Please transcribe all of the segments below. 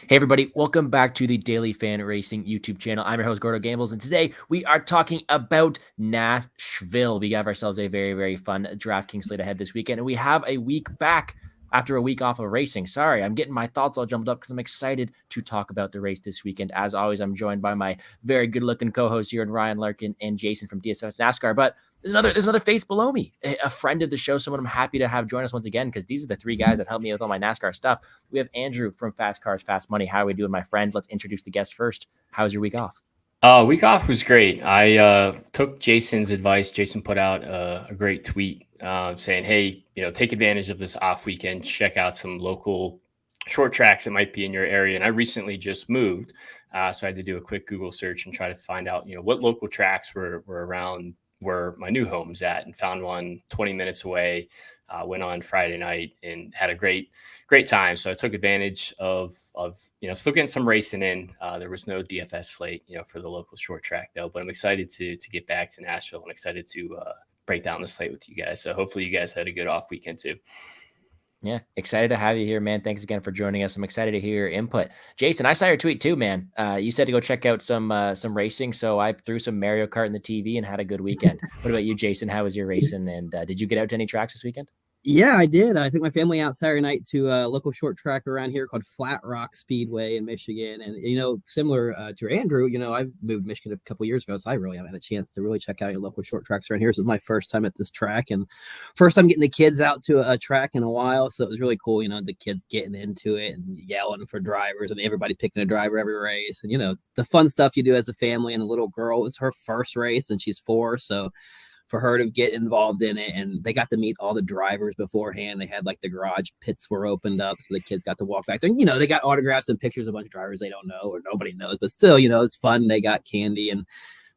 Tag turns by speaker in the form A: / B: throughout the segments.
A: Hey everybody, welcome back to the Daily Fan Racing YouTube channel. I'm your host, GordoGambles, and today we are talking about Nashville. We have ourselves a very, very fun DraftKings slate ahead this weekend, and we have a week back after a week off of racing. Sorry, I'm getting my thoughts all jumbled up because I'm excited to talk about the race this weekend. As always, I'm joined by my very good-looking co-hosts here, Ryan Larkin and Jason from DSS NASCAR, but there's another face below me, a friend of the show, someone I'm happy to have join us once again because these are the three guys that help me with all my NASCAR stuff. We have Andrew from Fast Cars, Fast Money. How are we doing, my friend? Let's introduce the guest first. How was your week off?
B: Week off was great. I took Jason's advice. Jason put out a great tweet saying, "Hey, take advantage of this off weekend. Check out some local short tracks that might be in your area." And I recently just moved, so I had to do a quick Google search and try to find out, what local tracks were around where my new home's at, and found one 20 minutes away. Went on Friday night and had a great time. So I took advantage of still getting some racing in. There was no DFS slate, for the local short track though, but I'm excited to get back to Nashville. I'm excited to break down the slate with you guys. So hopefully you guys had a good off weekend too.
A: Yeah, excited to have you here, man. Thanks again for joining us. I'm excited to hear your input. Jason, I saw your tweet too, man. You said to go check out some racing, so I threw some Mario Kart in the TV and had a good weekend. What about you, Jason? How was your racing? And did you get out to any tracks this weekend?
C: Yeah, I did. I took my family out Saturday night to a local short track around here called Flat Rock Speedway in Michigan. And, similar to Andrew, I've moved to Michigan a couple years ago, so I really haven't had a chance to really check out any local short tracks around here. So it was my first time at this track and first time getting the kids out to a track in a while. So it was really cool, the kids getting into it and yelling for drivers and everybody picking a driver every race. And, the fun stuff you do as a family. And the little girl, it was her first race and she's 4. So for her to get involved in it, and they got to meet all the drivers beforehand. They had like the garage pits were opened up, so the kids got to walk back there. They got autographs and pictures of a bunch of drivers they don't know or nobody knows, but still, it's fun. They got candy, and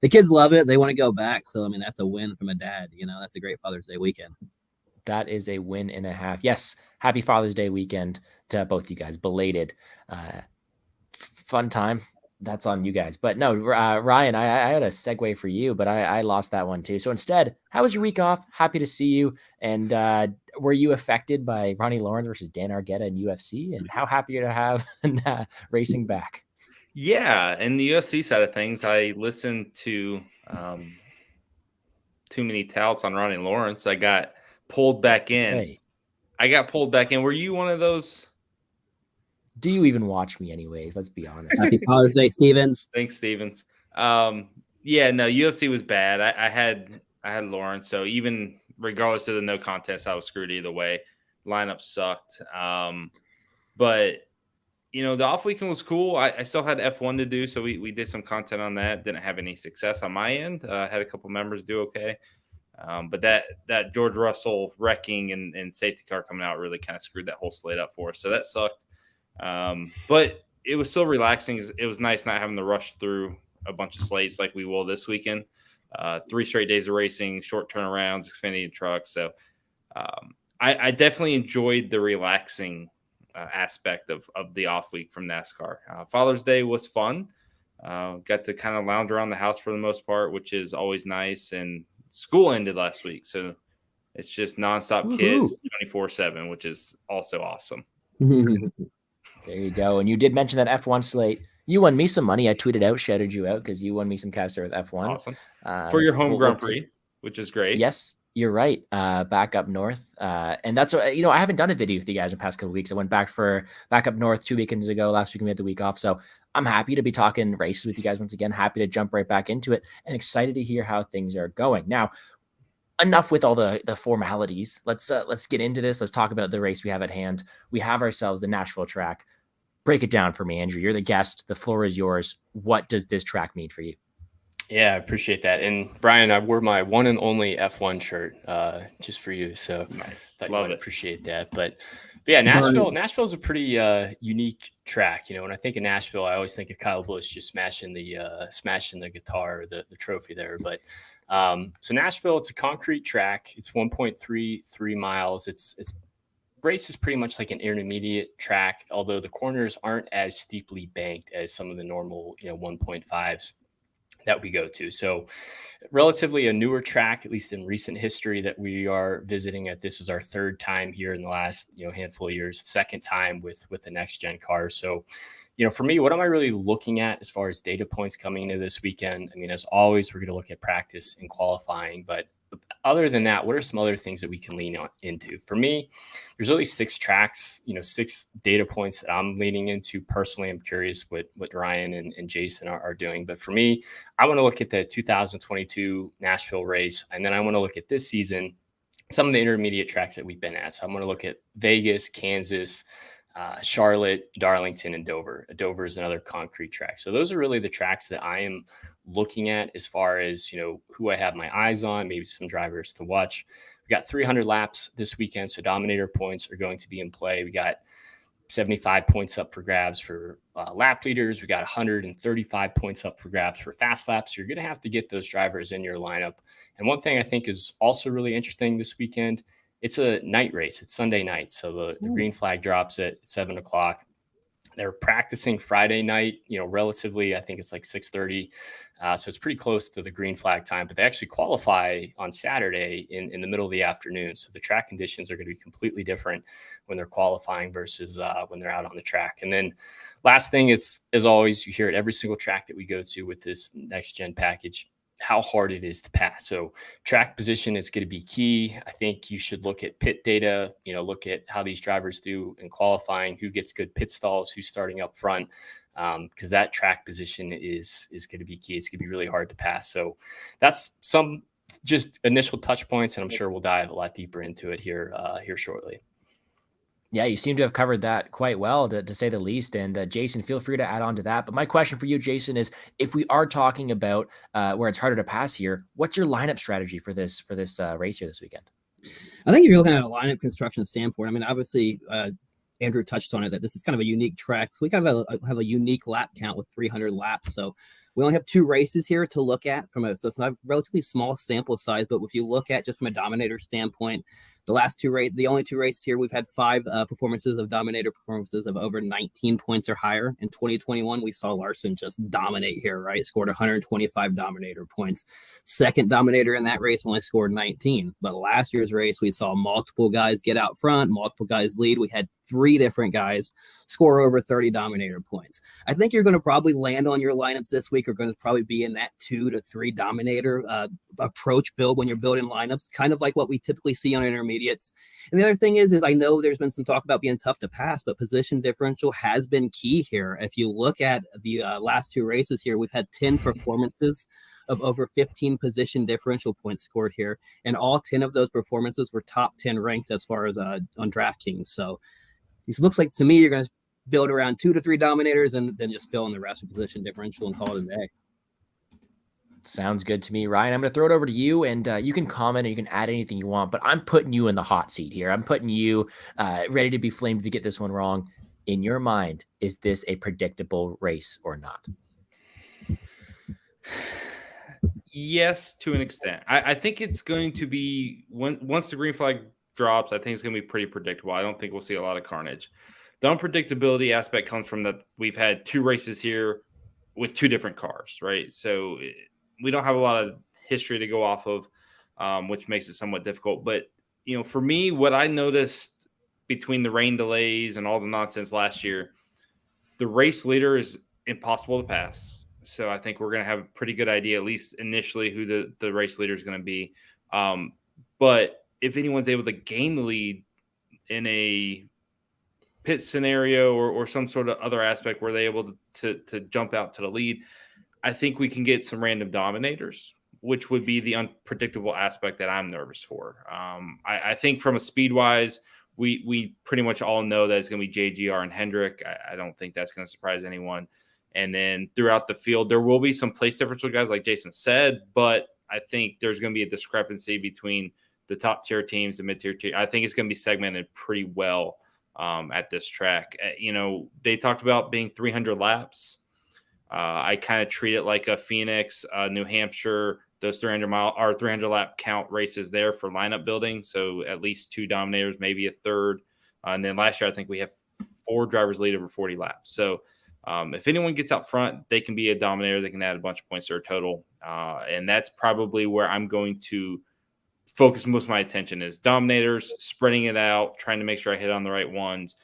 C: the kids love it. They want to go back. So, that's a win from a dad. That's a great Father's Day weekend.
A: That is a win and a half. Yes, happy Father's Day weekend to both you guys. Belated, fun time. That's on you guys. But no, Ryan, I had a segue for you, but I lost that one too. So instead, how was your week off? Happy to see you. And were you affected by Ronnie Lawrence versus Dan Argueta in UFC? And how happy to have racing back?
D: Yeah, in the UFC side of things, I listened to too many touts on Ronnie Lawrence. I got pulled back in.
A: Hey.
D: I got pulled back in. Were you one of those?
A: Do you even watch me anyways? Let's be honest.
C: Happy Father's Day, Stevens.
D: Thanks, Stevens. Yeah, no, UFC was bad. I had Lawrence, so even regardless of the no contest, I was screwed either way. Lineup sucked. But the off weekend was cool. I still had F1 to do, so we did some content on that. Didn't have any success on my end. Had a couple members do okay. But that George Russell wrecking and safety car coming out really kind of screwed that whole slate up for us. So that sucked. But it was still relaxing. It was nice not having to rush through a bunch of slates like we will this weekend. 3 straight days of racing, short turnarounds, Xfinity trucks. So I definitely enjoyed the relaxing aspect of the off week from NASCAR. Father's Day was fun. Got to kind of lounge around the house for the most part, which is always nice. And school ended last week, so it's just nonstop kids 24/7, which is also awesome.
A: There you go. And you did mention that F1 slate. You won me some money. I tweeted out, shouted you out because you won me some cash there with F1.
D: Awesome. For your home Grand Prix, which is great.
A: Yes, you're right. Back up north. And that's, I haven't done a video with you guys in the past couple of weeks. I went back up north 2 weekends ago. Last week we had the week off. So I'm happy to be talking races with you guys once again. Happy to jump right back into it and excited to hear how things are going. Now, enough with all the formalities. Let's get into this. Let's talk about the race we have at hand. We have ourselves the Nashville track. Break it down for me, Andrew. You're the guest. The floor is yours. What does this track mean for you?
B: Yeah, I appreciate that. And Brian, I wore my one and only F1 shirt just for you. So
D: nice.
B: Thought you would appreciate that. But yeah, Nashville's a pretty unique track. When I think of Nashville, I always think of Kyle Busch just smashing the guitar, the trophy there. But so Nashville, it's a concrete track. It's 1.33 miles. It's race is pretty much like an intermediate track, although the corners aren't as steeply banked as some of the normal 1.5s. that we go to. So relatively a newer track, at least in recent history, that we are visiting at. This is our third time here in the last, handful of years, second time with the next gen cars. So, for me, what am I really looking at as far as data points coming into this weekend? I mean, as always, we're going to look at practice and qualifying, but other than that, what are some other things that we can lean into? For me, there's really 6 tracks, 6 data points that I'm leaning into personally. I'm curious what Ryan and Jason are doing. But for me, I want to look at the 2022 Nashville race. And then I want to look at this season, some of the intermediate tracks that we've been at. So I'm going to look at Vegas, Kansas, Charlotte, Darlington, and Dover. Dover is another concrete track. So those are really the tracks that I am looking at as far as, who I have my eyes on, maybe some drivers to watch. We got 300 laps this weekend, so Dominator points are going to be in play. We got 75 points up for grabs for lap leaders. We got 135 points up for grabs for fast laps. So you're going to have to get those drivers in your lineup. And one thing I think is also really interesting this weekend, it's a night race. It's Sunday night. So the green flag drops at 7 o'clock. They're practicing Friday night, relatively, I think it's like 6:30. So it's pretty close to the green flag time, but they actually qualify on Saturday in the middle of the afternoon. So the track conditions are going to be completely different when they're qualifying versus when they're out on the track. And then last thing is, as always, you hear it every single track that we go to with this next gen package, how hard it is to pass. So track position is going to be key. I think you should look at pit data, look at how these drivers do in qualifying, who gets good pit stalls, who's starting up front, because that track position is going to be key. It's going to be really hard to pass. So that's some just initial touch points, and I'm sure we'll dive a lot deeper into it here shortly.
A: Yeah, you seem to have covered that quite well, to say the least. And Jason, feel free to add on to that. But my question for you, Jason, is if we are talking about where it's harder to pass here, what's your lineup strategy for this race here this weekend?
C: I think if you're looking at a lineup construction standpoint, I mean, obviously, Andrew touched on it, that this is kind of a unique track. So we kind of have a unique lap count with 300 laps. So we only have 2 races here to look at so it's not a relatively small sample size, but if you look at just from a Dominator standpoint, the only 2 races here, we've had 5 Dominator performances of over 19 points or higher. In 2021, we saw Larson just dominate here, right? Scored 125 Dominator points. Second Dominator in that race only scored 19. But last year's race, we saw multiple guys get out front, multiple guys lead. We had 3 different guys score over 30 Dominator points. I think you're going to probably land on your lineups this week are going to probably be in that 2 to 3 Dominator approach build when you're building lineups, kind of like what we typically see on intermediates. And the other thing is I know there's been some talk about being tough to pass, but position differential has been key here. If you look at the last 2 races here, we've had 10 performances of over 15 position differential points scored here. And all 10 of those performances were top 10 ranked as far as on DraftKings. So it looks like to me, you're going to build around 2 to 3 Dominators and then just fill in the rest of position differential and call it a day.
A: Sounds good to me, Ryan. I'm going to throw it over to you, and you can comment and you can add anything you want, but I'm putting you in the hot seat here. I'm putting you ready to be flamed if you get this one wrong. In your mind, is this a predictable race or not?
D: Yes, to an extent. I think it's going to be, once the green flag drops, I think it's going to be pretty predictable. I don't think we'll see a lot of carnage. The unpredictability aspect comes from that we've had 2 races here with 2 different cars, right? So we don't have a lot of history to go off of, which makes it somewhat difficult. But, for me, what I noticed between the rain delays and all the nonsense last year, the race leader is impossible to pass. So I think we're going to have a pretty good idea, at least initially, who the race leader is going to be. But if anyone's able to gain the lead in a pit scenario or some sort of other aspect where they're able to jump out to the lead, I think we can get some random Dominators, which would be the unpredictable aspect that I'm nervous for. I think from a speed-wise, we pretty much all know that it's going to be JGR and Hendrick. I don't think that's going to surprise anyone. And then throughout the field, there will be some place differential guys, like Jason said, but I think there's going to be a discrepancy between the top-tier teams and mid-tier teams. I think it's going to be segmented pretty well at this track. They talked about being 300 laps. I kind of treat it like a Phoenix, New Hampshire, those 300 lap count races there for lineup building. So at least 2 Dominators, maybe a third. And then last year, I think we have 4 drivers lead over 40 laps. So If anyone gets out front, they can be a dominator. They can add a bunch of points to their total. And that's probably where I'm going to focus most of my attention is dominators, spreading it out, trying to make sure I hit on the right ones,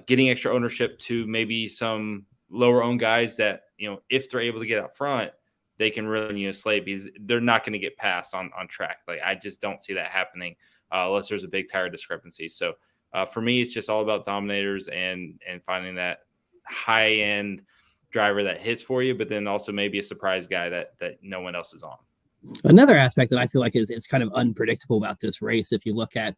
D: getting extra ownership to maybe some lower owned guys that, if they're able to get out front, they can really, slay because they're not going to get passed on track. Like, I just don't see that happening unless there's a big tire discrepancy. So for me, it's just all about dominators and finding that high end driver that hits for you, but then also maybe a surprise guy that no one else is on.
C: Another aspect that I feel like is kind of unpredictable about this race, if you look at,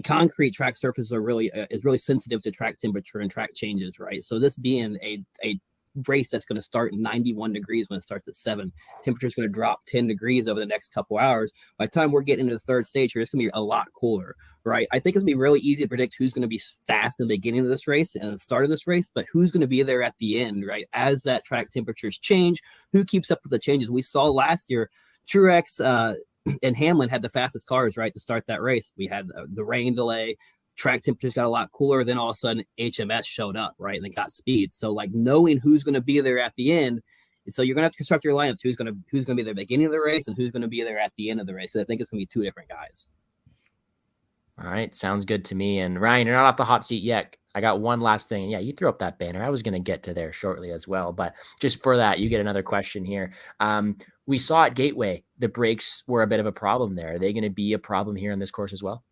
C: concrete track surfaces are really sensitive to track temperature and track changes, right? So this being a race that's going to start 91 degrees when it starts at 7, temperature is going to drop 10 degrees over the next couple hours. By the time we're getting into the third stage here, it's going to be a lot cooler, right? I think it's going to be really easy to predict who's going to be fast in the beginning of this race and the start of this race, but who's going to be there at the end, right? As that track temperatures change, who keeps up with the changes? We saw last year, Truex and Hamlin had the fastest cars, right, to start that race. We had the rain delay, track temperatures got a lot cooler. Then all of a sudden HMS showed up, right, and they got speed. So like knowing who's going to be there at the end, and so you're going to have to construct your lineups. Who's going to be there at the beginning of the race and who's going to be there at the end of the race? Because I think it's going to be 2 different guys.
A: All right, sounds good to me. And Ryan, you're not off the hot seat yet. I got one last thing. Yeah, you threw up that banner. I was going to get to there shortly as well, but just for that, you get another question here. We saw at Gateway, the brakes were a bit of a problem there. Are they going to be a problem here on this course as well?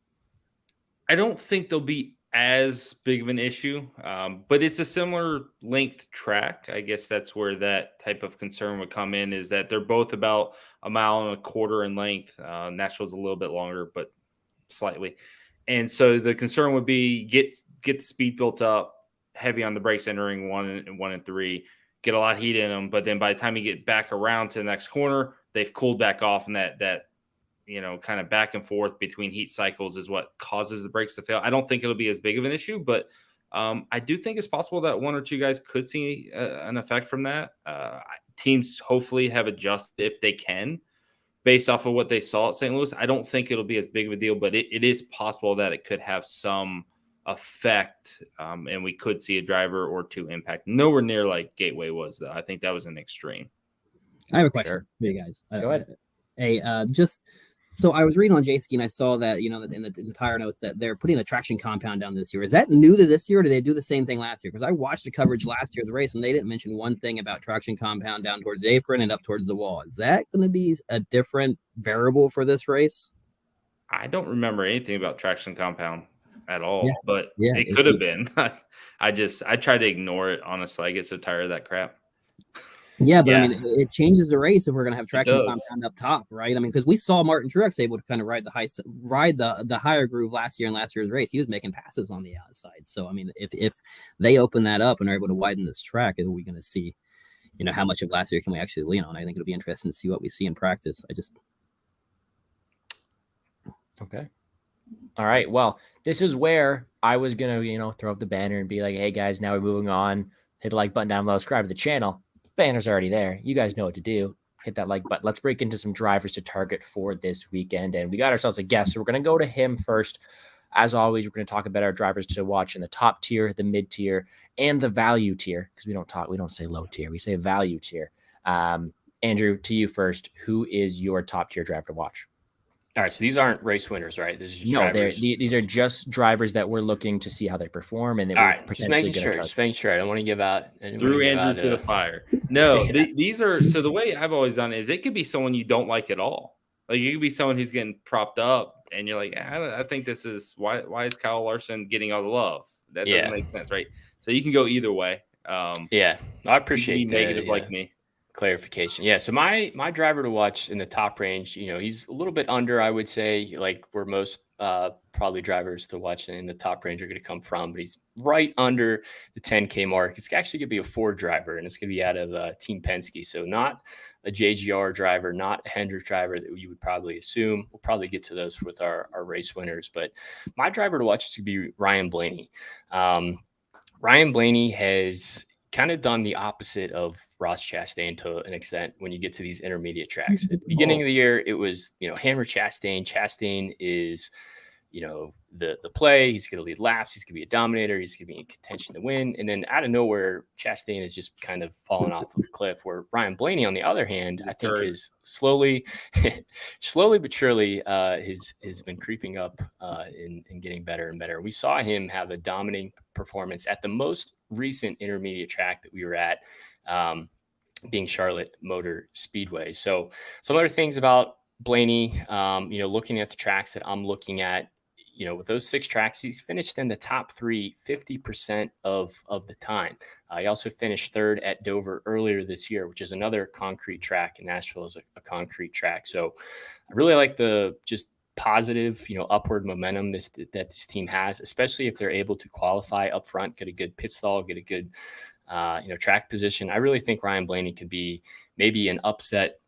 D: I don't think they'll be as big of an issue, but it's a similar length track. I guess that's where that type of concern would come in, is that they're both about 1.25 miles in length. Nashville's a little bit longer, but slightly. And so the concern would be get the speed built up, heavy on the brakes entering 1 and 3, get a lot of heat in them. But then by the time you get back around to the next corner, they've cooled back off, and that kind of back and forth between heat cycles is what causes the brakes to fail. I don't think it'll be as big of an issue, but I do think it's possible that 1 or 2 guys could see an effect from that. Teams hopefully have adjusted if they can, based off of what they saw at St. Louis. I don't think it'll be as big of a deal, but it is possible that it could have some effect, and we could see a driver or 2 impact. Nowhere near like Gateway was, though. I think that was an extreme.
C: I have a question for you guys.
A: Go ahead.
C: So I was reading on J-Ski and I saw that, in the tire notes that they're putting a traction compound down this year. Is that new to this year, or did they do the same thing last year? Because I watched the coverage last year of the race and they didn't mention one thing about traction compound down towards the apron and up towards the wall. Is that going to be a different variable for this race?
D: I don't remember anything about traction compound at all, but
C: yeah,
D: it could have been. I try to ignore it, honestly. I get so tired of that crap.
C: Yeah, but I mean, it changes the race if we're going to have traction compound up top, right? I mean, because we saw Martin Truex able to kind of ride the higher groove last year in last year's race. He was making passes on the outside. So, I mean, if they open that up and are able to widen this track, are we going to see, how much of last year can we actually lean on? I think it'll be interesting to see what we see in practice.
A: Okay. All right. Well, this is where I was going to, throw up the banner and be like, hey guys, now we're moving on. Hit the like button down below, subscribe to the channel. Banner's already there. You guys know what to do. Hit that like button. Let's break into some drivers to target for this weekend. And we got ourselves a guest, so we're going to go to him first. As always, we're going to talk about our drivers to watch in the top tier, the mid tier, and the value tier, because we don't say low tier, we say value tier. Andrew, to you first. Who is your top tier driver to watch?
B: All right, so these aren't race winners, right? This is just
A: these are just drivers that we're looking to see how they perform, and
B: just making sure. I don't want to give out.
D: Threw Andrew to the fire. No, these are, so the way I've always done it is it could be someone you don't like at all. Like, it could be someone who's getting propped up, and you're like, I think this is why is Kyle Larson getting all the love? That doesn't make sense, right? So you can go either way.
B: I appreciate
D: negative like me.
B: Clarification. Yeah. So my driver to watch in the top range, he's a little bit under, I would say, like where most probably drivers to watch in the top range are going to come from, but he's right under the 10K mark. It's actually going to be a Ford driver, and it's going to be out of Team Penske. So not a JGR driver, not a Hendrick driver that you would probably assume. We'll probably get to those with our race winners, but my driver to watch is going to be Ryan Blaney. Ryan Blaney has kind of done the opposite of Ross Chastain to an extent when you get to these intermediate tracks. At the beginning of the year, it was, Hammer Chastain. Chastain is the play. He's going to lead laps. He's going to be a dominator. He's going to be in contention to win. And then out of nowhere, Chastain is just kind of fallen off of a cliff, where Ryan Blaney, on the other hand, I think is slowly but surely has been creeping up and getting better and better. We saw him have a dominating performance at the most recent intermediate track that we were at, being Charlotte Motor Speedway. So some other things about Blaney, looking at the tracks that I'm looking at, with those 6 tracks, he's finished in the top 3 50% of the time. He also finished 3rd at Dover earlier this year, which is another concrete track, and Nashville is a concrete track. So I really like the just positive, upward momentum that this team has, especially if they're able to qualify up front, get a good pit stall, get a good track position. I really think Ryan Blaney could be maybe an upset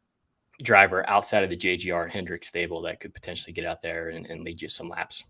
B: driver outside of the JGR and Hendrick stable that could potentially get out there and lead you some laps.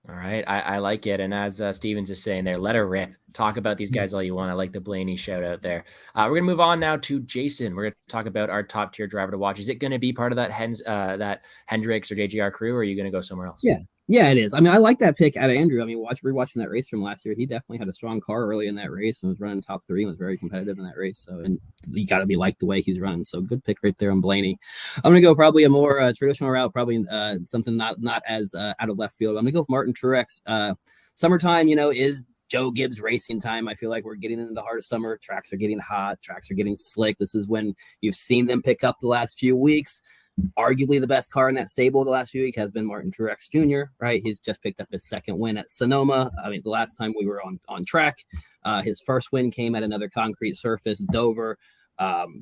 A: All right. I like it. And as Stevens is saying there, let her rip. Talk about these guys all you want. I like the Blaney shout out there. We're going to move on now to Jason. We're going to talk about our top tier driver to watch. Is it going to be part of that Hendricks or JGR crew, or are you going to go somewhere else?
C: Yeah, it is. I mean, I like that pick out of Andrew. I mean, rewatching that race from last year, he definitely had a strong car early in that race and was running top 3 and was very competitive in that race. So, and you got to be like the way he's running. So, good pick right there on Blaney. I'm going to go probably a more traditional route, probably something not as out of left field. I'm going to go with Martin Truex. Summertime, is Joe Gibbs racing time. I feel like we're getting into the heart of summer. Tracks are getting hot. Tracks are getting slick. This is when you've seen them pick up the last few weeks. Arguably the best car in that stable the last few weeks has been Martin Truex Jr., right? He's just picked up his 2nd win at Sonoma. I mean, the last time we were on track, his first win came at another concrete surface, Dover.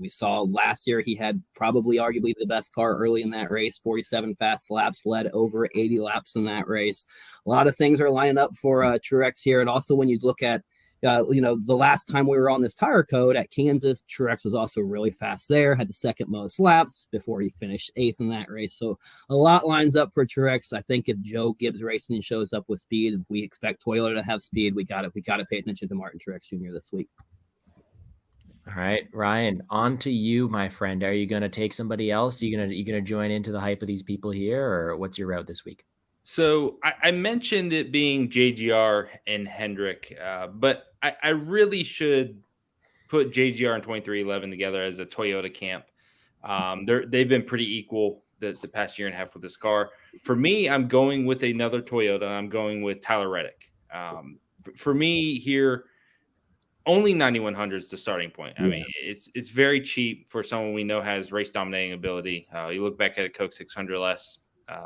C: We saw last year he had probably arguably the best car early in that race, 47 fast laps, led over 80 laps in that race. A lot of things are lining up for Truex here. And also when you look at the last time we were on this tire code at Kansas, Truex was also really fast there, had the 2nd most laps before he finished 8th in that race. So a lot lines up for Truex. I think if Joe Gibbs Racing shows up with speed, if we expect Toyota to have speed, we got to pay attention to Martin Truex Jr. this week.
A: All right, Ryan, on to you, my friend. Are you going to take somebody else? Are you going to join into the hype of these people here, or what's your route this week?
D: So I mentioned it being JGR and Hendrick, but I really should put JGR and 2311 together as a Toyota camp. They've been pretty equal the past year and a half with this car. For me, I'm going with another Toyota. I'm going with Tyler Reddick. For me here, only 9,100 is the starting point. I mean, it's very cheap for someone we know has race dominating ability. You look back at a Coke 600 less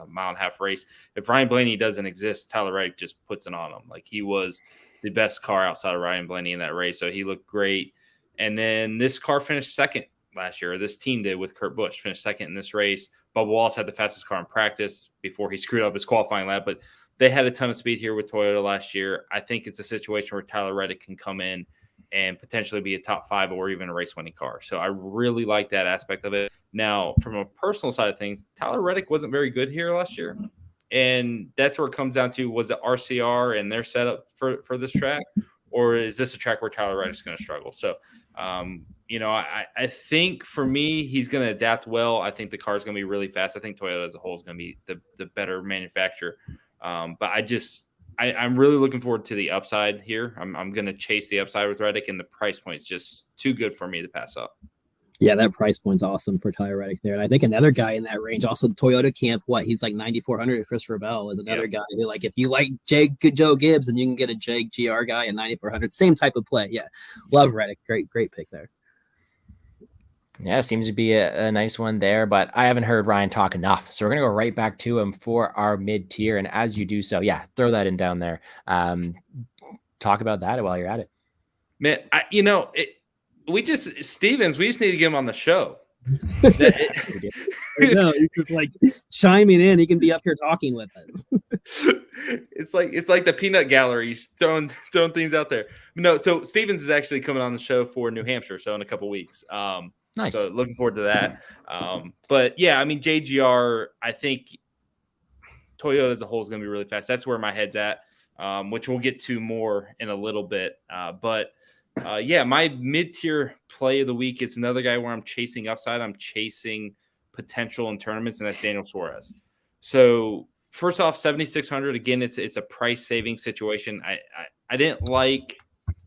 D: mile and a half race. If Ryan Blaney doesn't exist, Tyler Reddick just puts it on him. Like, he was the best car outside of Ryan Blaney in that race. So he looked great. And then this car finished 2nd last year, or this team did with Kurt Busch, finished 2nd in this race. Bubba Wallace had the fastest car in practice before he screwed up his qualifying lap, but they had a ton of speed here with Toyota last year. I think it's a situation where Tyler Reddick can come in and potentially be a top 5 or even a race-winning car. So I really like that aspect of it. Now, from a personal side of things, Tyler Reddick wasn't very good here last year. And that's where it comes down to, was it RCR and their setup for this track? Or is this a track where Tyler Reddick's going to struggle? So, I think for me, he's going to adapt well. I think the car is going to be really fast. I think Toyota as a whole is going to be the better manufacturer. But I'm really looking forward to the upside here. I'm going to chase the upside with Reddick, and the price point is just too good for me to pass up.
C: Yeah, that price point's awesome for Tyler Reddick there. And I think another guy in that range, also Toyota camp, he's like 9,400. Christopher Bell is another guy who, like, if you like Joe Gibbs and you can get a JGR guy at 9,400, same type of play. Yeah, love Reddick. Great pick there.
A: Yeah, seems to be a nice one there, but I haven't heard Ryan talk enough. So we're going to go right back to him for our mid-tier. And as you do so, throw that in down there. Talk about that while you're at it.
D: Man, we just need to get him on the show.
C: No, he's just like chiming in. He can be up here talking with us.
D: It's like the peanut gallery. He's throwing things out there. No, so Stevens is actually coming on the show for New Hampshire, so in a couple weeks.
A: Nice.
D: So looking forward to that. But yeah, I mean, JGR, I think Toyota as a whole is going to be really fast. That's where my head's at, which we'll get to more in a little bit. My mid-tier play of the week is another guy where I'm chasing upside. I'm chasing potential in tournaments, and that's Daniel Suarez. So first off, 7,600 again. It's a price saving situation. I didn't like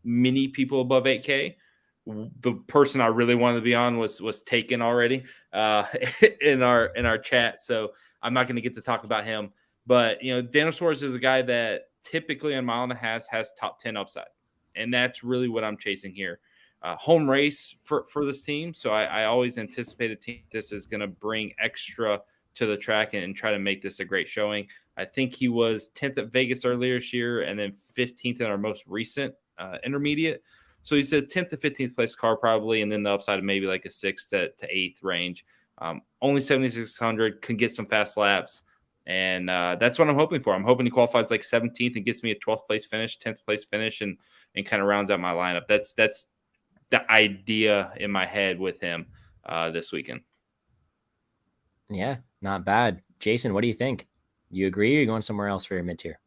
D: many people above 8K. The person I really wanted to be on was taken already in our chat, so I'm not going to get to talk about him. But Daniel Suarez is a guy that typically on Mile and a Half has top 10 upside, and that's really what I'm chasing here. Home race for this team, so I always anticipate a team this is going to bring extra to the track and try to make this a great showing. I think he was 10th at Vegas earlier this year, and then 15th in our most recent intermediate. So he's a 10th to 15th place car probably, and then the upside of maybe like a 6th to 8th range. Only 7,600, can get some fast laps, and that's what I'm hoping for. I'm hoping he qualifies like 17th and gets me a 12th place finish, 10th place finish, and kind of rounds out my lineup. That's the idea in my head with him this weekend.
A: Yeah, not bad. Jason, what do you think? You agree, or are you going somewhere else for your mid-tier?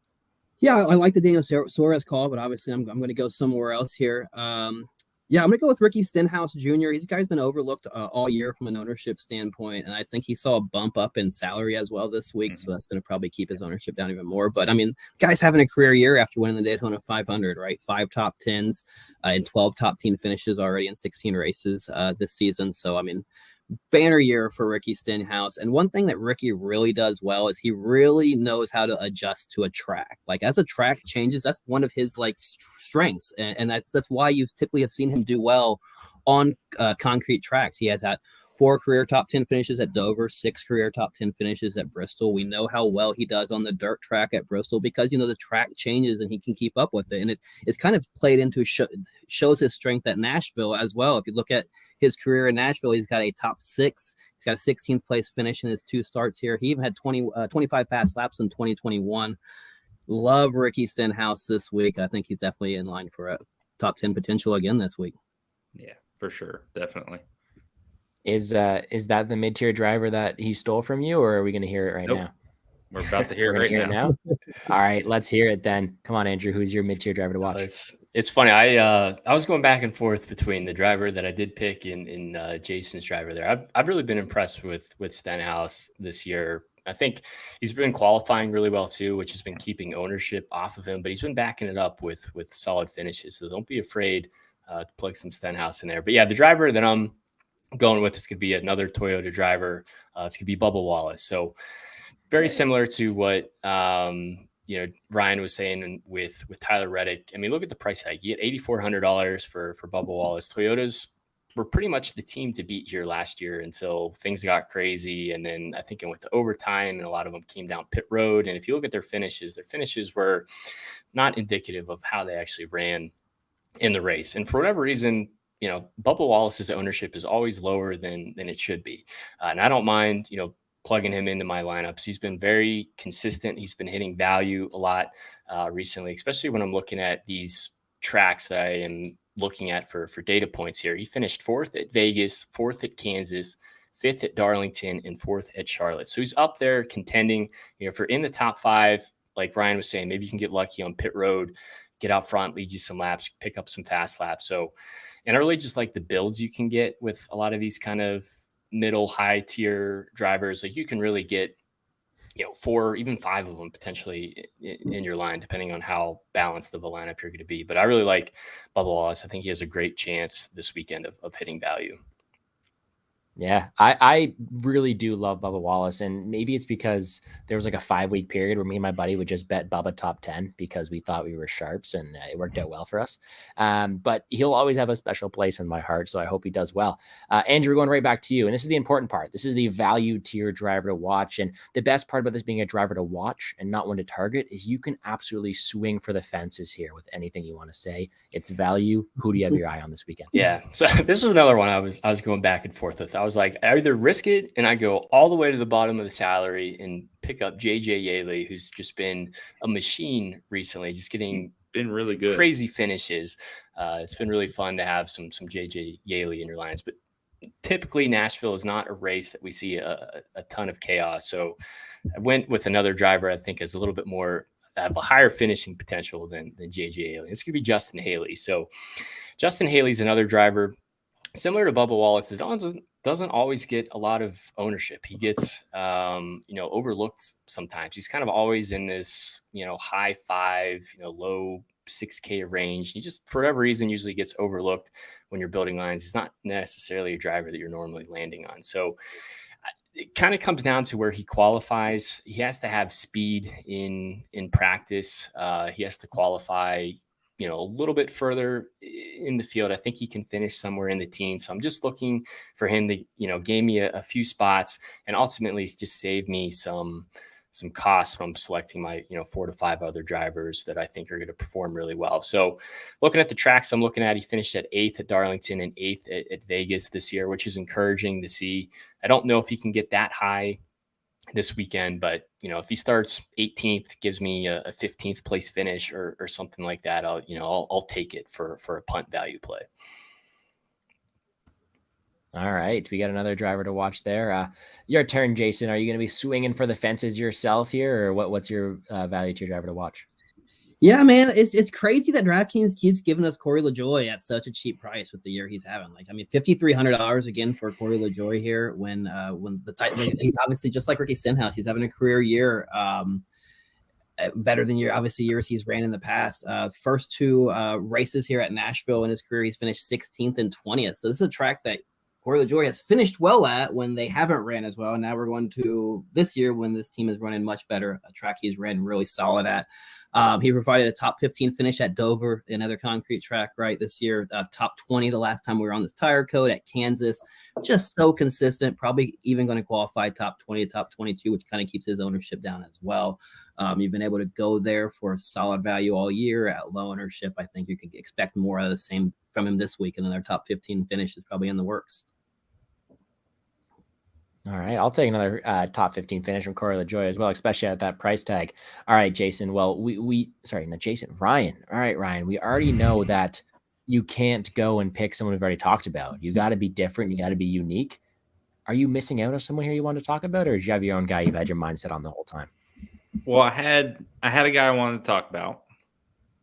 C: Yeah, I like the Daniel Suarez call, but obviously I'm going to go somewhere else here. I'm going to go with Ricky Stenhouse Jr. He's a guy's been overlooked all year from an ownership standpoint, and I think he saw a bump up in salary as well this week, so that's going to probably keep his ownership down even more. But, I mean, guy's having a career year after winning the Daytona 500, right? 5 top 10s and 12 top 10 finishes already in 16 races this season. So, I mean, banner year for Ricky Stenhouse. And one thing that Ricky really does well is he really knows how to adjust to a track. Like as a track changes, that's one of his like strengths. And that's why you typically have seen him do well on concrete tracks. He has had 4 career top 10 finishes at Dover, 6 career top 10 finishes at Bristol. We know how well he does on the dirt track at Bristol because, the track changes and he can keep up with it. And it's kind of played into shows his strength at Nashville as well. If you look at his career in Nashville, he's got a top 6. He's got a 16th place finish in his 2 starts here. He even had 25 fast laps in 2021. Love Ricky Stenhouse this week. I think he's definitely in line for a top 10 potential again this week.
D: Yeah, for sure. Definitely.
A: Is that the mid-tier driver that he stole from you, or are we going to hear it right now?
D: We're about to hear it right now.
A: All right, let's hear it then. Come on, Andrew. Who's your mid-tier driver to watch?
B: It's funny. I was going back and forth between the driver that I did pick in Jason's driver there. I've really been impressed with Stenhouse this year. I think he's been qualifying really well too, which has been keeping ownership off of him. But he's been backing it up with solid finishes. So don't be afraid to plug some Stenhouse in there. But yeah, the driver that I'm going with this could be another Toyota driver. It's going to be Bubba Wallace. So very similar to what Ryan was saying with Tyler Reddick. I mean, look at the price tag. You get $8,400 for Bubba Wallace. Toyotas were pretty much the team to beat here last year until things got crazy. And then I think it went to overtime and a lot of them came down pit road. And if you look at their finishes were not indicative of how they actually ran in the race. And for whatever reason, Bubba Wallace's ownership is always lower than it should be. And I don't mind, plugging him into my lineups. He's been very consistent. He's been hitting value a lot recently, especially when I'm looking at these tracks that I am looking at for data points here. He finished 4th at Vegas, 4th at Kansas, 5th at Darlington, and 4th at Charlotte. So he's up there contending, for in the top 5, like Ryan was saying, maybe you can get lucky on pit road, get out front, lead you some laps, pick up some fast laps. So, and I really just like the builds you can get with a lot of these kind of middle high tier drivers. Like you can really get, 4, even 5 of them potentially in your line, depending on how balanced of a lineup you're going to be. But I really like Bubba Wallace. I think he has a great chance this weekend of hitting value.
A: Yeah, I really do love Bubba Wallace, and maybe it's because there was like a 5-week period where me and my buddy would just bet Bubba top 10 because we thought we were sharps, and it worked out well for us. But he'll always have a special place in my heart, so I hope he does well. Andrew, going right back to you, and this is the important part. This is the value tier driver to watch, and the best part about this being a driver to watch and not one to target is you can absolutely swing for the fences here with anything you want to say. It's value. Who do you have your eye on this weekend?
B: Yeah, so this was another one I was going back and forth with. I was like, I either risk it and I go all the way to the bottom of the salary and pick up JJ Yeley, who's just been a machine recently, just getting
D: been really good,
B: crazy finishes. It's been really fun to have some JJ Yeley in your lines, but typically Nashville is not a race that we see a ton of chaos. So I went with another driver I think is a little bit more, have a higher finishing potential than JJ Yeley. It's going to be Justin Haley. So Justin Haley's another driver similar to Bubba Wallace, the doesn't always get a lot of ownership. He gets, overlooked sometimes. He's kind of always in this, high 5, low 6K range. He just, for whatever reason, usually gets overlooked when you're building lines. He's not necessarily a driver that you're normally landing on. So it kind of comes down to where he qualifies. He has to have speed in practice. He has to qualify, a little bit further in the field. I think he can finish somewhere in the teens. So I'm just looking for him to, gain me a few spots and ultimately just save me some costs from selecting my, 4 to 5 other drivers that I think are going to perform really well. So looking at the tracks I'm looking at, he finished at 8th at Darlington and 8th at Vegas this year, which is encouraging to see. I don't know if he can get that high this weekend, but if he starts 18th, gives me a 15th place finish or something like that, I'll take it for a punt value play.
A: All right, we got another driver to watch there. Your turn, Jason. Are you going to be swinging for the fences yourself here, or what's your value to your driver to watch?
C: Yeah, man, it's crazy that DraftKings keeps giving us Corey LaJoie at such a cheap price with the year he's having. Like, I mean, $5,300 again for Corey LaJoie here when he's obviously just like Ricky Stenhouse. He's having a career year, better than years he's ran in the past. First 2 races here at Nashville in his career, he's finished 16th and 20th. So this is a track that Corey LaJoie has finished well at when they haven't ran as well. And now we're going to this year when this team is running much better, a track he's ran really solid at. He provided a top 15 finish at Dover, another concrete track, right, this year. Top 20 the last time we were on this tire code at Kansas. Just so consistent, probably even going to qualify top 20 to top 22, which kind of keeps his ownership down as well. You've been able to go there for solid value all year at low ownership. I think you can expect more of the same from him this week. Another top 15 finish is probably in the works.
A: All right, I'll take another top 15 finish from Corey LaJoie as well, especially at that price tag. All right, Jason. Well, Ryan. All right, Ryan. We already know that you can't go and pick someone we've already talked about. You got to be different. You got to be unique. Are you missing out on someone here you want to talk about, or did you have your own guy you've had your mindset on the whole time?
D: Well, I had a guy I wanted to talk about,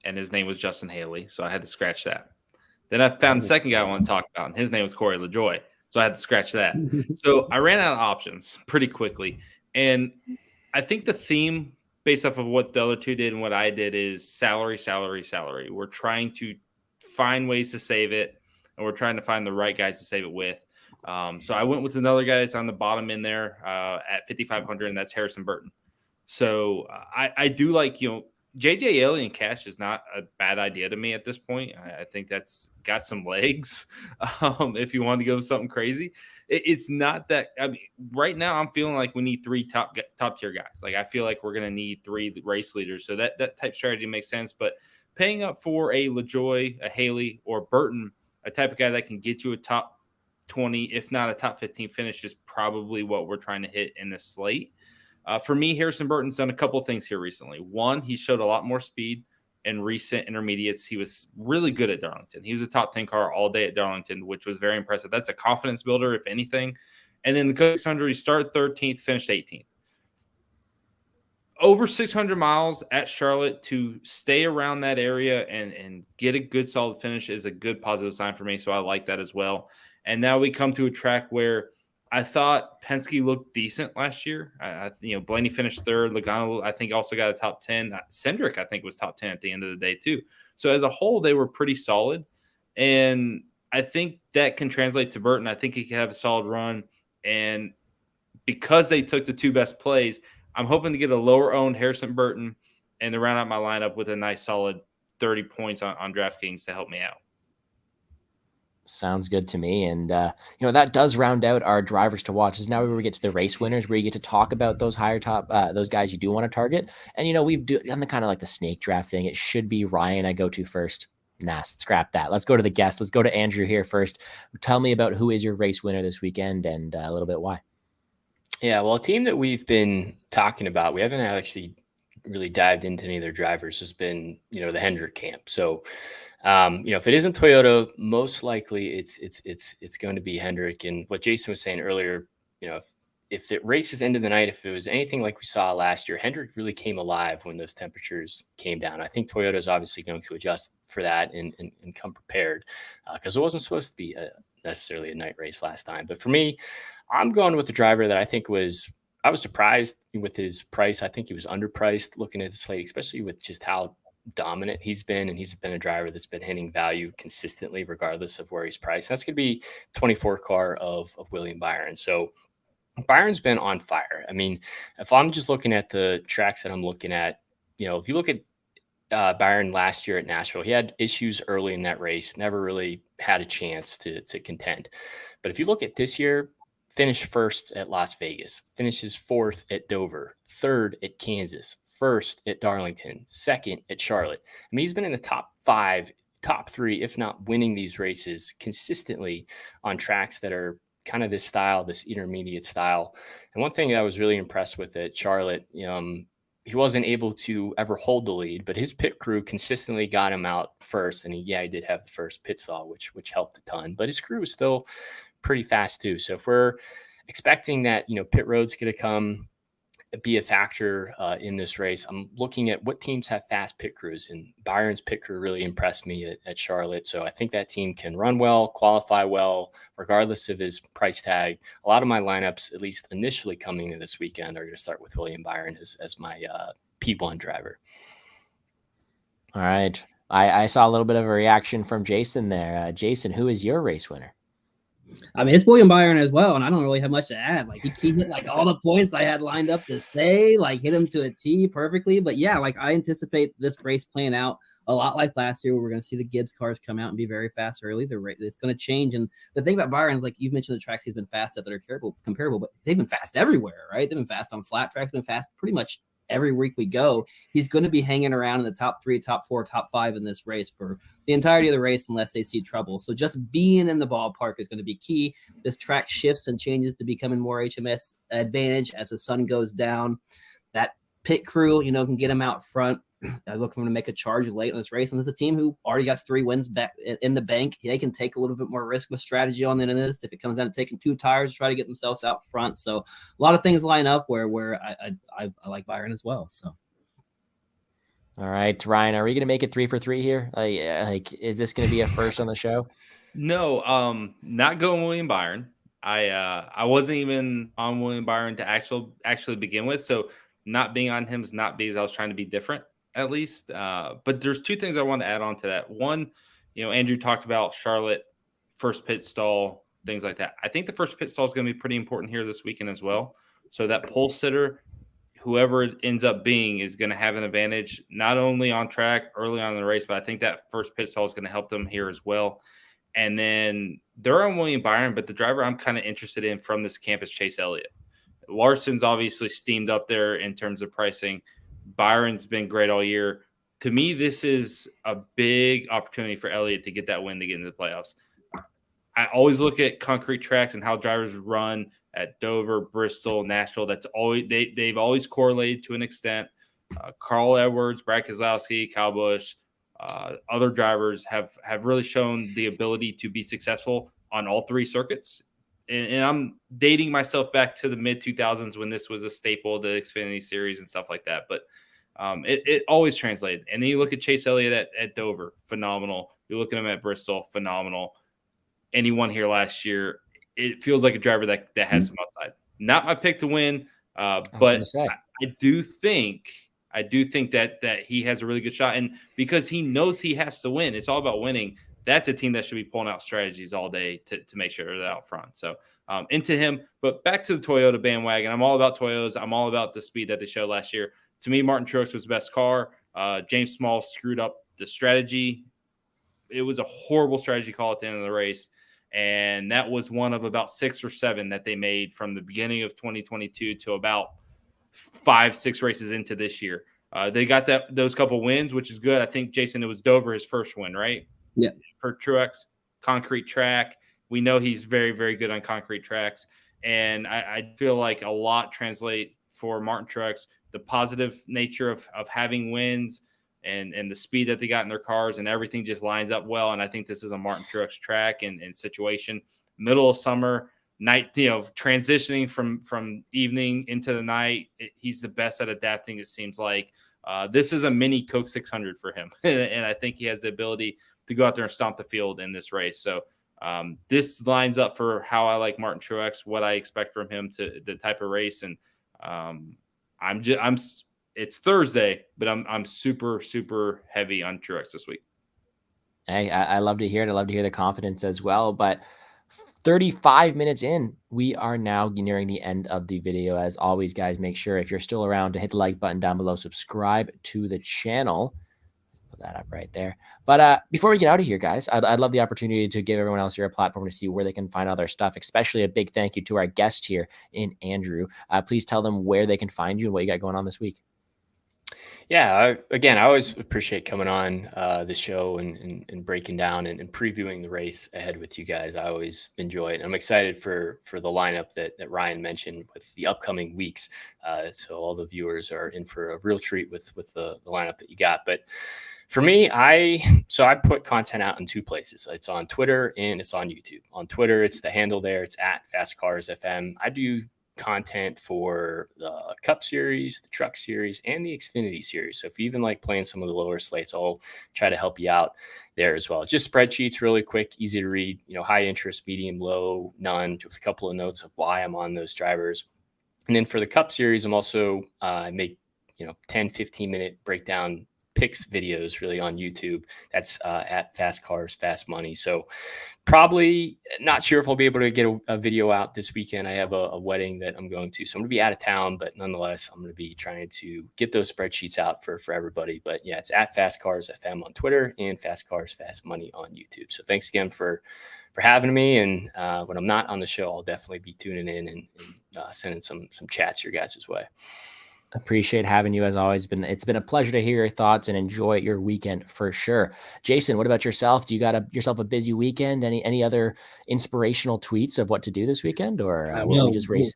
D: and his name was Justin Haley, so I had to scratch that. Then I found the second guy I want to talk about, and his name was Corey LaJoie. So I had to scratch that. So I ran out of options pretty quickly. And I think the theme, based off of what the other two did and what I did, is salary, salary, salary. We're trying to find ways to save it, and we're trying to find the right guys to save it with. So I went with another guy that's on the bottom in there at 5,500, and that's Harrison Burton. So I do like, JJ Alien Cash is not a bad idea to me at this point. I think that's got some legs. If you want to go with something crazy, it's not that. I mean, right now I'm feeling like we need 3 top tier guys. Like I feel like we're going to need 3 race leaders. So that type strategy makes sense. But paying up for a LaJoie, a Haley, or Burton, a type of guy that can get you a top 20, if not a top 15 finish, is probably what we're trying to hit in this slate. For me, Harrison Burton's done a couple of things here recently. One, he showed a lot more speed in recent intermediates. He was really good at Darlington. He was a top 10 car all day at Darlington, which was very impressive. That's a confidence builder, if anything. And then the Coke 600, he started 13th, finished 18th. Over 600 miles at Charlotte, to stay around that area and get a good solid finish is a good positive sign for me. So I like that as well. And now we come to a track where I thought Penske looked decent last year. Blaney finished 3rd. Logano, I think, also got a top 10. Cindric, I think, was top 10 at the end of the day, too. So as a whole, they were pretty solid. And I think that can translate to Burton. I think he can have a solid run. And because they took the 2 best plays, I'm hoping to get a lower-owned Harrison Burton and to round out my lineup with a nice, solid 30 points on DraftKings to help me out.
A: Sounds good to me. And, that does round out our drivers to watch. Is now where we get to the race winners, where you get to talk about those higher top, those guys you do want to target. And, we've done the kind of like the snake draft thing. It should be Ryan I go to first. Nah, scrap that. Let's go to the guest. Let's go to Andrew here first. Tell me about who is your race winner this weekend and a little bit why.
B: Yeah, well, a team that we've been talking about, we haven't actually really dived into any of their drivers, has been, the Hendrick camp. So, if it isn't Toyota, most likely it's going to be Hendrick. And what Jason was saying earlier, if the races into the night, if it was anything like we saw last year, Hendrick really came alive when those temperatures came down. I think Toyota is obviously going to adjust for that and come prepared, because it wasn't supposed to be necessarily a night race last time. But for me, I'm going with the driver that I was surprised with his price. I think he was underpriced looking at the slate, especially with just how dominant he's been. And he's been a driver that's been hitting value consistently, regardless of where he's priced. That's going to be 24 car of William Byron. So Byron's been on fire. I mean, if I'm just looking at the tracks that I'm looking at, if you look at Byron last year at Nashville, he had issues early in that race, never really had a chance to contend. But if you look at this year, finished first at Las Vegas, finishes fourth at Dover, third at Kansas, first at Darlington, second at Charlotte. I mean, he's been in the top 5, top 3, if not winning these races consistently on tracks that are kind of this style, this intermediate style. And one thing that I was really impressed with at Charlotte, he wasn't able to ever hold the lead, but his pit crew consistently got him out first. And he did have the first pit stall, which helped a ton, but his crew was still pretty fast too. So if we're expecting that, pit road's going to be a factor in this race, I'm looking at what teams have fast pit crews, and Byron's pit crew really impressed me at Charlotte. So I think that team can run well, qualify well, regardless of his price tag. A lot of my lineups, at least initially coming into this weekend, are going to start with William Byron as my P1 driver.
A: All right. I saw a little bit of a reaction from Jason there. Jason, who is your race winner?
C: I mean, it's William Byron as well, and I don't really have much to add. Like he hit like all the points I had lined up to say, like hit him to a T perfectly. But yeah, like I anticipate this race playing out a lot like last year, where we're going to see the Gibbs cars come out and be very fast early. It's going to change. And the thing about Byron is, like you've mentioned, the tracks he's been fast at that are comparable, but they've been fast everywhere, right? They've been fast on flat tracks, been fast pretty much every week we go. He's going to be hanging around in the top 3, top 4, top 5 in this race for the entirety of the race unless they see trouble. So just being in the ballpark is going to be key. This track shifts and changes to becoming more HMS advantage as the sun goes down. That pit crew, can get him out front. I look for him to make a charge late in this race. And there's a team who already got 3 wins back in the bank. They can take a little bit more risk with strategy on the end of this if it comes down to taking 2 tires to try to get themselves out front. So a lot of things line up where I like Byron as well. So.
A: All right, Ryan, are we going to make it 3 for 3 here? Like, is this going to be a first on the show?
D: No, not going William Byron. I wasn't even on William Byron to actually begin with. So not being on him is not because I was trying to be different, at least. But there's 2 things I want to add on to that. One, Andrew talked about Charlotte, first pit stall, things like that. I think the first pit stall is going to be pretty important here this weekend as well. So that pole sitter, whoever it ends up being, is going to have an advantage, not only on track early on in the race, but I think that first pit stall is going to help them here as well. And then they're on William Byron, but the driver I'm kind of interested in from this camp is Chase Elliott. Larson's obviously steamed up there in terms of pricing. Byron's been great all year. To me, this is a big opportunity for Elliott to get that win to get into the playoffs. I always look at concrete tracks and how drivers run at Dover, Bristol, Nashville. That's always they've always correlated to an extent. Carl Edwards, Brad Keselowski, Kyle Busch, other drivers have really shown the ability to be successful on all 3 circuits. And I'm dating myself back to the mid-2000s when this was a staple of the Xfinity Series and stuff like that. But it always translated. And then you look at Chase Elliott at Dover, phenomenal. You look at him at Bristol, phenomenal. And he won here last year. It feels like a driver that has some upside. Not my pick to win, but I do think that he has a really good shot. And because he knows he has to win, it's all about winning. That's a team that should be pulling out strategies all day to make sure they're out front. So into him. But back to the Toyota bandwagon. I'm all about Toyotas. I'm all about the speed that they showed last year. To me, Martin Truex was the best car. James Small screwed up the strategy. It was a horrible strategy call at the end of the race. And that was one of about 6 or 7 that they made from the beginning of 2022 to about 5-6 races into this year. They got those couple wins, which is good. I think, Jason, it was Dover, his first win, right?
C: Yeah.
D: For Truex, concrete track. We know he's very, very good on concrete tracks. And I feel like a lot translate for Martin Truex, the positive nature of having wins and the speed that they got in their cars, and everything just lines up well. And I think this is a Martin Truex track and situation. Middle of summer, night, transitioning from evening into the night. He's the best at adapting, it seems like. This is a mini Coke 600 for him. And I think he has the ability to go out there and stomp the field in this race. So this lines up for how I like Martin Truex, what I expect from him, to the type of race. And it's Thursday, but I'm super, super heavy on Truex this week.
A: Hey, I love to hear it. I love to hear the confidence as well. But 35 minutes in, we are now nearing the end of the video. As always, guys, make sure if you're still around to hit the like button down below, subscribe to the channel. Put that up right there. But before we get out of here, guys, I'd love the opportunity to give everyone else here a platform to see where they can find all their stuff, especially a big thank you to our guest here in Andrew. Please tell them where they can find you and what you got going on this week.
B: Yeah, again, I always appreciate coming on the show and breaking down and previewing the race ahead with you guys. I always enjoy it. I'm excited for the lineup that Ryan mentioned with the upcoming weeks. So all the viewers are in for a real treat with the lineup that you got. But for me, I put content out in two places. It's on Twitter and it's on YouTube. On Twitter, it's the handle there. It's at FastCarsFM. I do content for the Cup Series, the Truck Series, and the Xfinity Series. So if you even like playing some of the lower slates, I'll try to help you out there as well. Just spreadsheets, really quick, easy to read, high interest, medium, low, none, just a couple of notes of why I'm on those drivers. And then for the Cup Series, I'm also make 10, 15-minute breakdown picks videos really on YouTube. That's at Fast Cars, Fast Money. So probably not sure if I'll be able to get a video out this weekend. I have a wedding that I'm going to, so I'm going to be out of town, but nonetheless, I'm going to be trying to get those spreadsheets out for everybody. But yeah, it's at Fast Cars FM on Twitter and Fast Cars, Fast Money on YouTube. So thanks again for having me. And when I'm not on the show, I'll definitely be tuning in and sending some chats your guys' way.
A: Appreciate having you as always. It's been a pleasure to hear your thoughts and enjoy your weekend for sure. Jason, what about yourself? Do you got yourself a busy weekend? Any other inspirational tweets of what to do this weekend, or will we just race?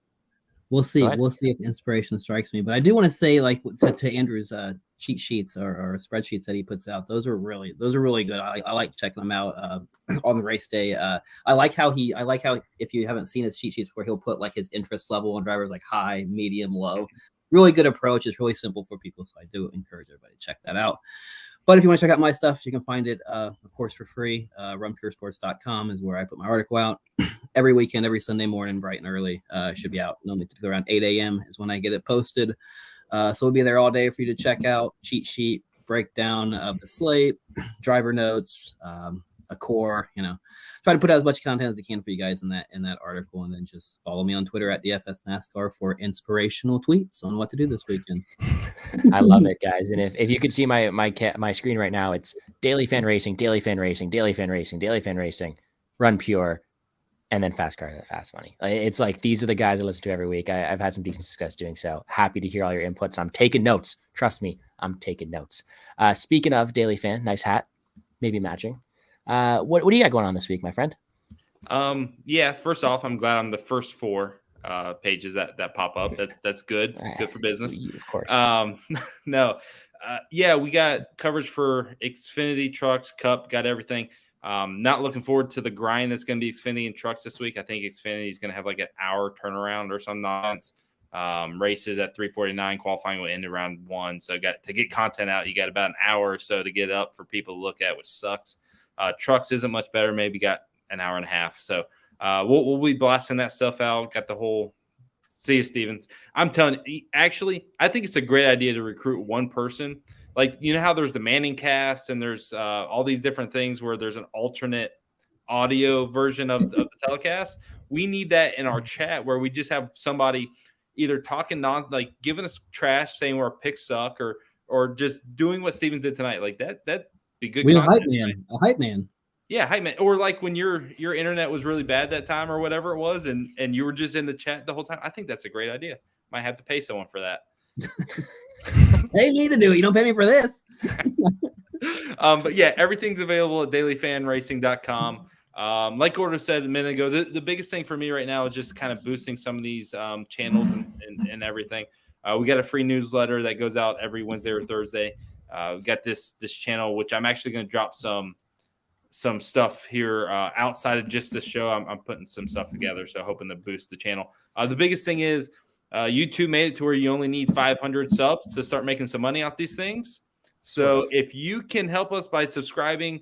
C: We'll see. We'll see if inspiration strikes me. But I do want to say, like, to Andrew's cheat sheets or spreadsheets that he puts out, those are really good. I like checking them out on the race day. I like how if you haven't seen his cheat sheets before, he'll put like his interest level on drivers, like high, medium, low. Really good approach. It's really simple for people, so I do encourage everybody to check that out. But if you want to check out my stuff, you can find it, of course, for free. RunPureSports.com is where I put my article out every weekend, every Sunday morning, bright and early. Should be out. Normally around 8 a.m. is when I get it posted. So we'll be there all day for you to check out. Cheat sheet, breakdown of the slate, driver notes, a core. Try to put out as much content as I can for you guys in that article, and then just follow me on Twitter at DFSNASCAR for inspirational tweets on what to do this weekend.
A: I love it, guys. And if you could see my screen right now, it's DailyFanRacing, DailyFanRacing, DailyFanRacing, DailyFanRacing, Run Pure, and then Fast Cars, Fast Money. It's like these are the guys I listen to every week. I've had some decent success doing so. Happy to hear all your inputs. I'm taking notes. Trust me, I'm taking notes. Speaking of Daily Fan, nice hat, maybe matching. What do you got going on this week, my friend?
D: Yeah, first off, I'm glad I'm the first 4 pages that pop up. That's good. Good for business.
A: Of course.
D: No. Yeah, we got coverage for Xfinity, Trucks, Cup, got everything. Not looking forward to the grind that's going to be Xfinity and Trucks this week. I think Xfinity is going to have like an hour turnaround or some nonsense. Races at 3:49, qualifying will end around 1. So to get content out, you got about an hour or so to get up for people to look at, which sucks. Trucks isn't much better. Maybe got an hour and a half. So we'll be blasting that stuff out. Got the whole see you, Stevens. I'm telling you, actually, I think it's a great idea to recruit one person. Like, how there's the Manning cast and there's all these different things where there's an alternate audio version of the telecast. We need that in our chat where we just have somebody either talking giving us trash, saying our picks suck, or just doing what Stevens did tonight. Like that'd be good.
C: We a hype man. Yeah,
D: hype man. Or like when your internet was really bad that time or whatever it was, and you were just in the chat the whole time. I think that's a great idea. Might have to pay someone for that.
C: Pay me to do it. You don't pay me for this.
D: But yeah, everything's available at DailyFanRacing.com. Like Gordo said a minute ago, the biggest thing for me right now is just kind of boosting some of these channels and everything. We got a free newsletter that goes out every Wednesday or Thursday. We got this channel, which I'm actually going to drop some some stuff here outside of just the show. I'm putting some stuff together, so hoping to boost the channel. The biggest thing is YouTube made it to where you only need 500 subs to start making some money off these things. So if you can help us by subscribing,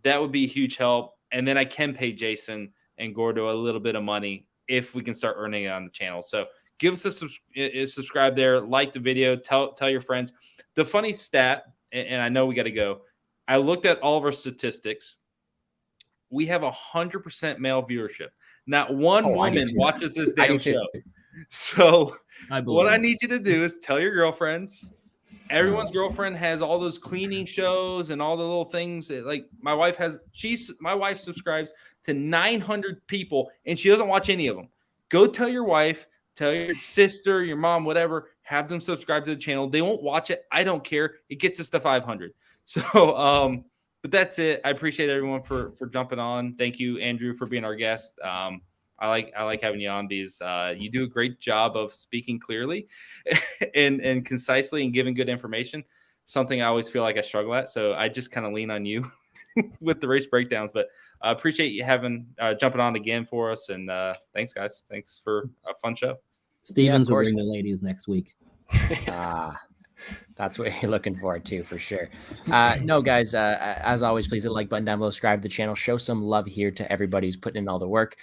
D: that would be a huge help. And then I can pay Jason and Gordo a little bit of money if we can start earning it on the channel. So give us a subscribe there, like the video, tell your friends. The funny stat, and I know we got to go, I looked at all of our statistics. We have 100% male viewership. Not one woman watches this damn show. So what I need you to do is tell your girlfriends. Everyone's girlfriend has all those cleaning shows and all the little things. Like my wife subscribes to 900 people and she doesn't watch any of them. Go tell your wife, tell your sister, your mom, whatever, have them subscribe to the channel. They won't watch it. I don't care. It gets us to 500. So, but that's it. I appreciate everyone for jumping on. Thank you, Andrew, for being our guest. I like having you on because you do a great job of speaking clearly and concisely and giving good information, something I always feel like I struggle at. So I just kind of lean on you with the race breakdowns, but I appreciate you jumping on again for us. And thanks, guys. Thanks for a fun show.
C: Stevens will bring the ladies next week.
A: That's what you're looking forward to for sure. No, guys, as always, please hit the like button down below, subscribe to the channel, show some love here to everybody who's putting in all the work.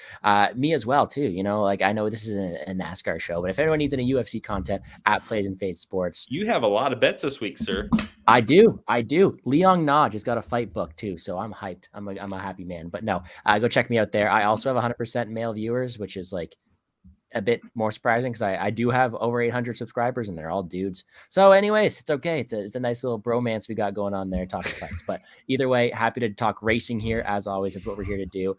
A: Me as well, too. You know, like I know this is a NASCAR show, but if anyone needs any UFC content at Plays and Fade Sports.
D: You have a lot of bets this week, sir.
A: I do. Leon Na just got a fight book too, so I'm hyped. I'm a happy man. But no, go check me out there. I also have 100% male viewers, which is like a bit more surprising because I do have over 800 subscribers and they're all dudes. So anyways, it's okay. It's a nice little bromance we got going on there talking fights. But either way, happy to talk racing here as always. That's what we're here to do.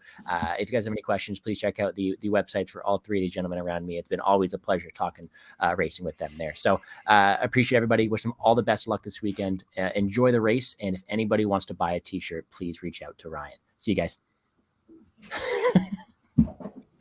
A: If you guys have any questions, please check out the websites for all three of these gentlemen around me. It's been always a pleasure talking racing with them there. So appreciate everybody. Wish them all the best of luck this weekend. Enjoy the race. And if anybody wants to buy a t-shirt, please reach out to Ryan. See you guys.